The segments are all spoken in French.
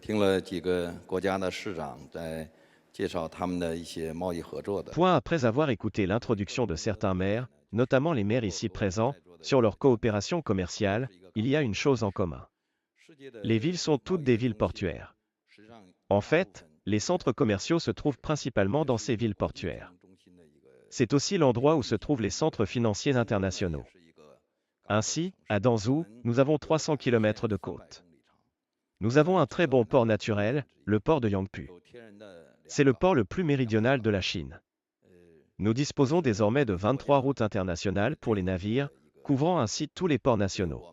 听了几个国家的市长在介绍他们的一些贸易合作的。Point après avoir écouté l'introduction de certains maires, notamment les maires ici présents, sur leur coopération commerciale, il y a une chose en commun. Les villes sont toutes des villes portuaires. En fait, les centres commerciaux se trouvent principalement dans ces villes portuaires. C'est aussi l'endroit où se trouvent les centres financiers internationaux. Ainsi, à Danzhou, nous avons 300 km de côte. Nous avons un très bon port naturel, le port de Yangpu. C'est le port le plus méridional de la Chine. Nous disposons désormais de 23 routes internationales pour les navires, couvrant ainsi tous les ports nationaux.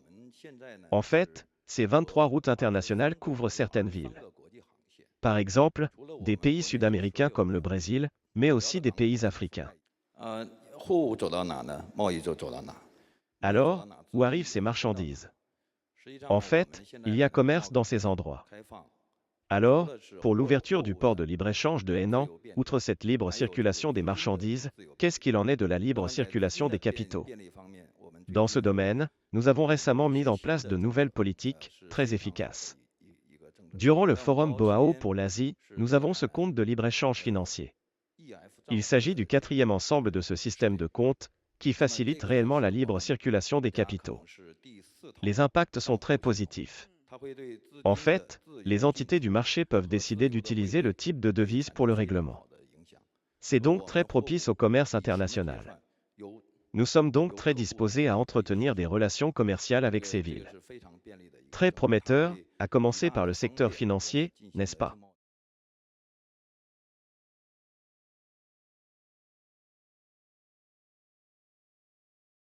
En fait, ces 23 routes internationales couvrent certaines villes. Par exemple, des pays sud-américains comme le Brésil, mais aussi des pays africains. Alors, où arrivent ces marchandises? En fait, il y a commerce dans ces endroits. Alors, pour l'ouverture du port de libre-échange de Henan, outre cette libre circulation des marchandises, qu'est-ce qu'il en est de la libre circulation des capitaux? Dans ce domaine, nous avons récemment mis en place de nouvelles politiques, très efficaces. Durant le forum Boao pour l'Asie, nous avons ce compte de libre-échange financier. Il s'agit du quatrième ensemble de ce système de comptes, qui facilite réellement la libre circulation des capitaux. Les impacts sont très positifs. En fait, les entités du marché peuvent décider d'utiliser le type de devise pour le règlement. C'est donc très propice au commerce international. Nous sommes donc très disposés à entretenir des relations commerciales avec ces villes. Très prometteur, à commencer par le secteur financier, n'est-ce pas?